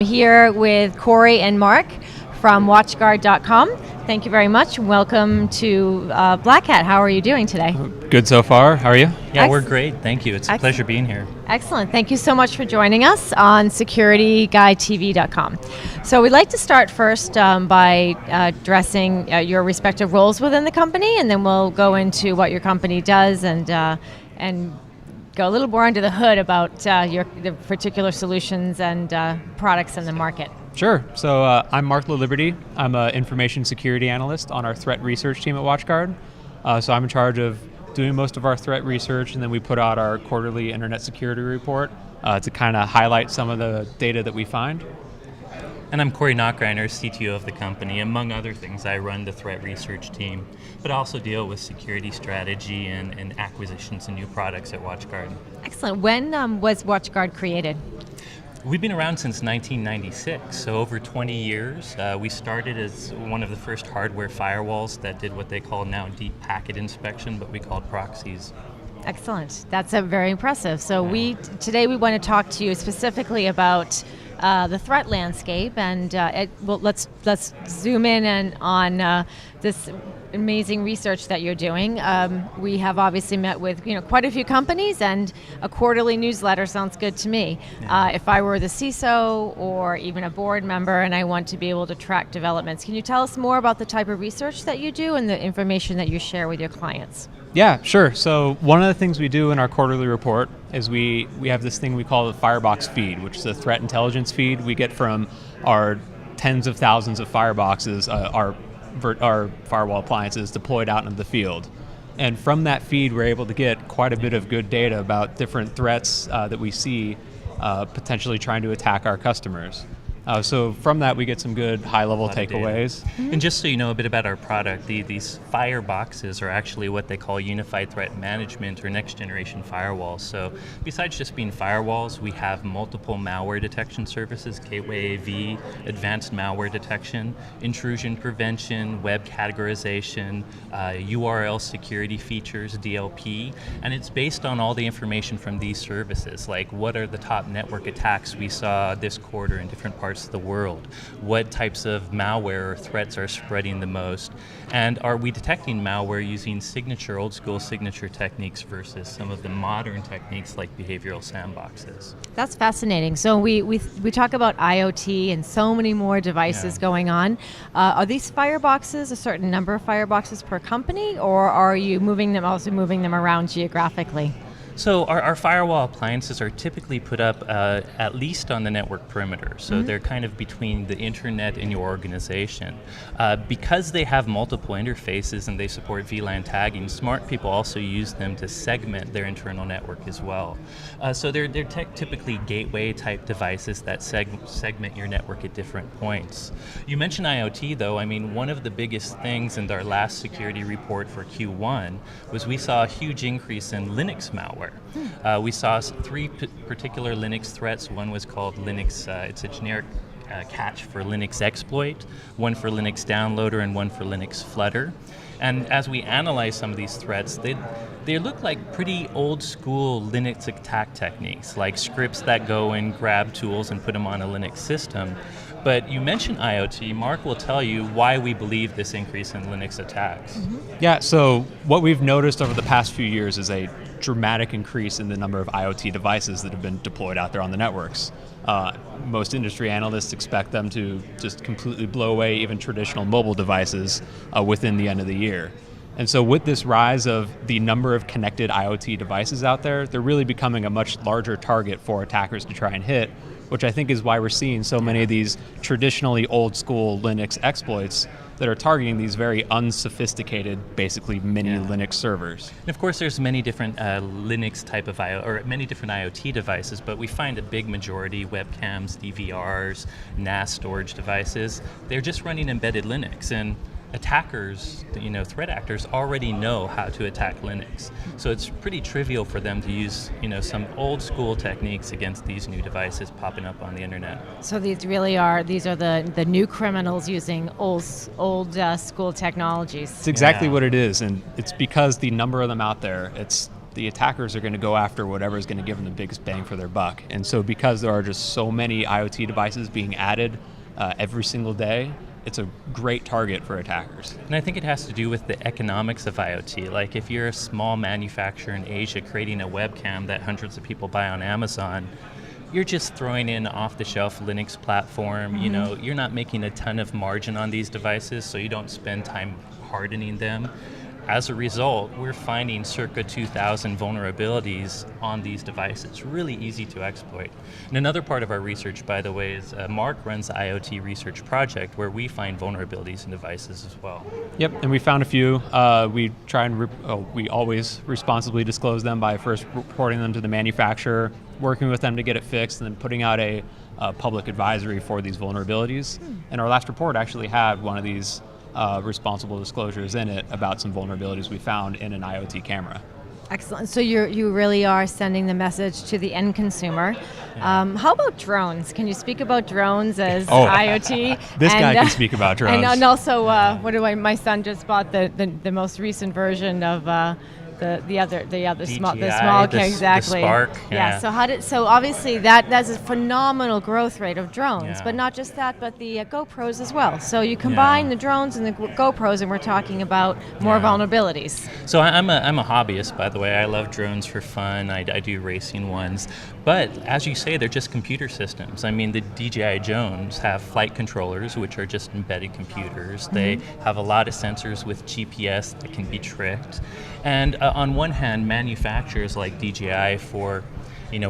Here with Corey and Mark from WatchGuard.com. Thank you very much. Welcome to Black Hat. How are you doing today? Good so far. How are you? Yeah, we're great. Thank you. It's a pleasure being here. Excellent. Thank you so much for joining us on SecurityGuideTV.com. So we'd like to start first by addressing your respective roles within the company, and then we'll go into what your company does and go a little more under the hood about the particular solutions and products in the market. Sure. So I'm Mark Laliberte. I'm an information security analyst on our threat research team at WatchGuard. So I'm in charge of doing most of our threat research, and then we put out our quarterly internet security report to kind of highlight some of the data that we find. And I'm Corey Nachreiner, CTO of the company. Among other things, I run the threat research team, but also deal with security strategy and acquisitions and new products at WatchGuard. Excellent. When was WatchGuard created? We've been around since 1996, so over 20 years. We started as one of the first hardware firewalls that did what they call now deep packet inspection, but we called proxies. Excellent. That's very impressive. So today we want to talk to you specifically about the threat landscape, and let's zoom in on this amazing research that you're doing. We have obviously met with quite a few companies, and a quarterly newsletter sounds good to me. Yeah. If I were the CISO or even a board member and I want to be able to track developments, can you tell us more about the type of research that you do and the information that you share with your clients? Yeah, sure. So one of the things we do in our quarterly report is we have this thing we call the Firebox feed, which is a threat intelligence feed we get from our tens of thousands of fireboxes, our firewall appliances deployed out into the field. And from that feed, we're able to get quite a bit of good data about different threats that we see potentially trying to attack our customers. So from that, we get some good high-level takeaways. Mm-hmm. And just so you know a bit about our product, these fireboxes are actually what they call unified threat management or next-generation firewalls. So besides just being firewalls, we have multiple malware detection services, gateway AV, advanced malware detection, intrusion prevention, web categorization, URL security features, DLP, and it's based on all the information from these services, like what are the top network attacks we saw this quarter in different parts of the world, what types of malware or threats are spreading the most, and are we detecting malware using old school signature techniques versus some of the modern techniques like behavioral sandboxes. That's fascinating. So we talk about IoT and so many more devices going on. Are these fireboxes a certain number of fireboxes per company, or are you moving them around geographically? So our firewall appliances are typically put up at least on the network perimeter. So they're kind of between the internet and your organization. Because they have multiple interfaces and they support VLAN tagging, smart people also use them to segment their internal network as well. So they're typically gateway type devices that segment your network at different points. You mentioned IoT though. I mean, one of the biggest things in our last security report for Q1 was we saw a huge increase in Linux malware. We saw three particular Linux threats. One was called Linux, it's a generic catch for Linux exploit, one for Linux downloader, and one for Linux flutter. And as we analyze some of these threats, they look like pretty old school Linux attack techniques, like scripts that go and grab tools and put them on a Linux system. But you mentioned IoT. Mark will tell you why we believe this increase in Linux attacks. Mm-hmm. Yeah, so what we've noticed over the past few years is a dramatic increase in the number of IoT devices that have been deployed out there on the networks. Most industry analysts expect them to just completely blow away even traditional mobile devices within the end of the year. And so with this rise of the number of connected IoT devices out there, they're really becoming a much larger target for attackers to try and hit, which I think is why we're seeing so many of these traditionally old school Linux exploits that are targeting these very unsophisticated, basically mini Linux servers. And of course, there's many different Linux type of many different IoT devices, but we find a big majority, webcams, DVRs, NAS storage devices, they're just running embedded Linux. And attackers, threat actors already know how to attack Linux. So it's pretty trivial for them to use, some old school techniques against these new devices popping up on the internet. So these are the new criminals using old school technologies. It's exactly what it is, and it's because the number of them out there, the attackers are going to go after whatever is going to give them the biggest bang for their buck. And so because there are just so many IoT devices being added every single day, it's a great target for attackers. And I think it has to do with the economics of IoT. Like if you're a small manufacturer in Asia creating a webcam that hundreds of people buy on Amazon, you're just throwing in off-the-shelf Linux platform. You know, you're not making a ton of margin on these devices, so you don't spend time hardening them. As a result, we're finding circa 2,000 vulnerabilities on these devices, really easy to exploit. And another part of our research, by the way, is Mark runs the IoT research project where we find vulnerabilities in devices as well. Yep, and we found a few. We try and we always responsibly disclose them by first reporting them to the manufacturer, working with them to get it fixed, and then putting out a public advisory for these vulnerabilities. And our last report actually had one of these responsible disclosures in it about some vulnerabilities we found in an IoT camera. Excellent. So you really are sending the message to the end consumer. How about drones? Can you speak about drones as IoT? This guy can speak about drones. And also, my son just bought the most recent version of the other DJI, small The exactly. Spark. Yeah. So obviously that's a phenomenal growth rate of drones, but not just that, but the GoPros as well. So you combine the drones and the GoPros, and we're talking about more vulnerabilities. So I'm a hobbyist, by the way. I love drones for fun. I do racing ones. But as you say, they're just computer systems. I mean, the DJI drones have flight controllers, which are just embedded computers. They have a lot of sensors with GPS that can be tricked. And on one hand, manufacturers like DJI, for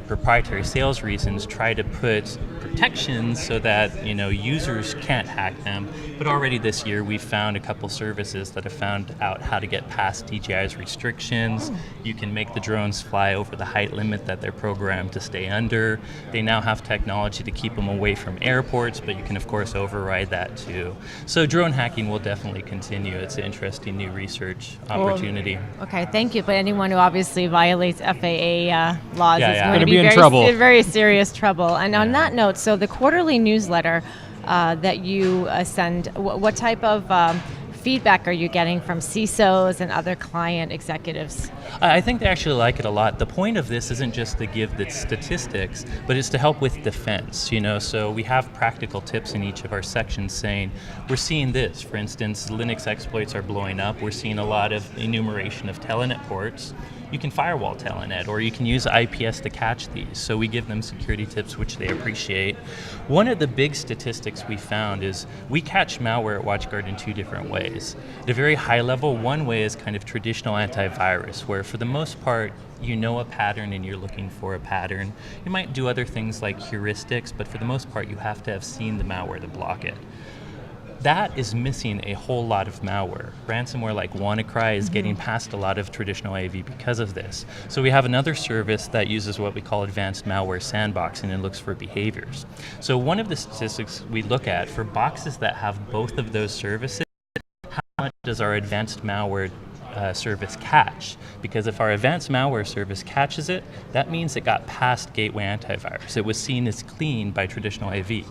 proprietary sales reasons, try to put protections so that users can't hack them. But already this year, we've found a couple services that have found out how to get past DJI's restrictions. You can make the drones fly over the height limit that they're programmed to stay under. They now have technology to keep them away from airports, but you can of course override that too. So drone hacking will definitely continue. It's an interesting new research opportunity. Okay, thank you. But anyone who obviously violates FAA laws is going to be in trouble. Very serious trouble. And on that note, so the quarterly newsletter that you send, what type of feedback are you getting from CISOs and other client executives? I think they actually like it a lot. The point of this isn't just to give the statistics, but it's to help with defense. So we have practical tips in each of our sections saying, we're seeing this. For instance, Linux exploits are blowing up. We're seeing a lot of enumeration of telnet ports. You can firewall telnet, or you can use IPS to catch these. So we give them security tips, which they appreciate. One of the big statistics we found is we catch malware at WatchGuard in two different ways. At a very high level, one way is kind of traditional antivirus, where for the most part, you know a pattern and you're looking for a pattern. You might do other things like heuristics, but for the most part, you have to have seen the malware to block it. That is missing a whole lot of malware. Ransomware like WannaCry is getting past a lot of traditional AV because of this. So we have another service that uses what we call advanced malware sandboxing and looks for behaviors. So one of the statistics we look at for boxes that have both of those services, how much does our advanced malware service catch? Because if our advanced malware service catches it, that means it got past gateway antivirus. It was seen as clean by traditional AV.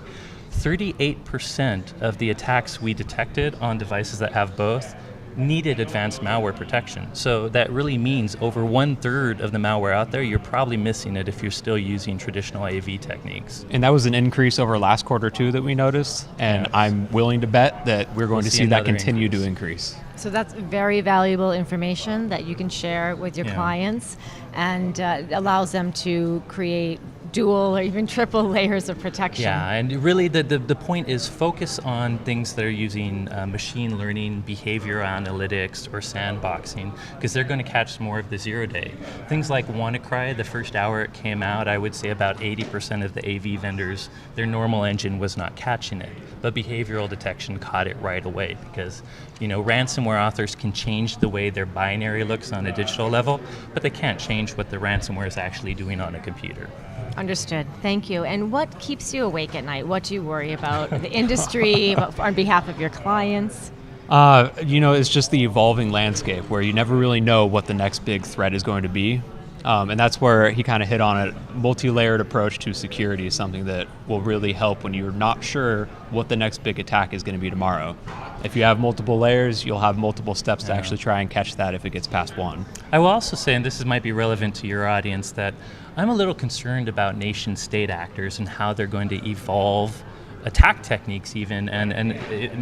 38% of the attacks we detected on devices that have both needed advanced malware protection. So that really means over 1/3 of the malware out there, you're probably missing it if you're still using traditional AV techniques. And that was an increase over last quarter too that we noticed, and I'm willing to bet that we're going to see that continue to increase. So that's very valuable information that you can share with your clients, and allows them to create dual or even triple layers of protection. Yeah, and really the point is focus on things that are using machine learning, behavior analytics, or sandboxing, because they're going to catch more of the 0-day. Things like WannaCry, the first hour it came out, I would say about 80% of the AV vendors, their normal engine was not catching it. But behavioral detection caught it right away, because ransomware authors can change the way their binary looks on a digital level, but they can't change what the ransomware is actually doing on a computer. Understood. Thank you. And what keeps you awake at night? What do you worry about? The industry, on behalf of your clients? It's just the evolving landscape where you never really know what the next big threat is going to be. And that's where he kind of hit on it. Multi-layered approach to security is something that will really help when you're not sure what the next big attack is going to be tomorrow. If you have multiple layers, you'll have multiple steps to actually try and catch that if it gets past one. I will also say, and this might be relevant to your audience, that I'm a little concerned about nation-state actors and how they're going to evolve attack techniques even and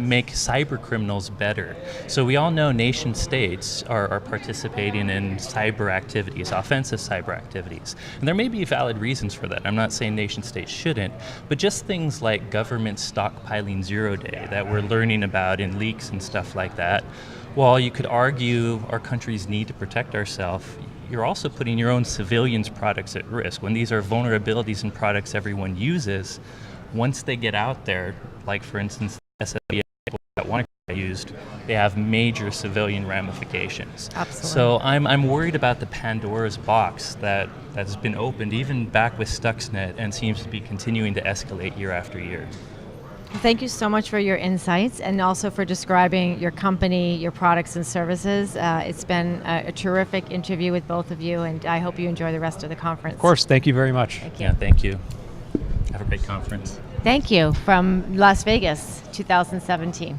make cyber criminals better. So we all know nation states are participating in cyber activities, offensive cyber activities. And there may be valid reasons for that. I'm not saying nation states shouldn't, but just things like government stockpiling zero-day that we're learning about in leaks and stuff like that. While you could argue our countries need to protect ourselves, you're also putting your own civilians' products at risk. When these are vulnerabilities in products everyone uses, once they get out there, like for instance, the SSD that one used, they have major civilian ramifications. Absolutely. So I'm worried about the Pandora's box that has been opened even back with Stuxnet and seems to be continuing to escalate year after year. Thank you so much for your insights and also for describing your company, your products and services. It's been a terrific interview with both of you, and I hope you enjoy the rest of the conference. Of course, thank you very much. Thank you. Yeah, thank you. Have a great conference. Thank you from Las Vegas, 2017.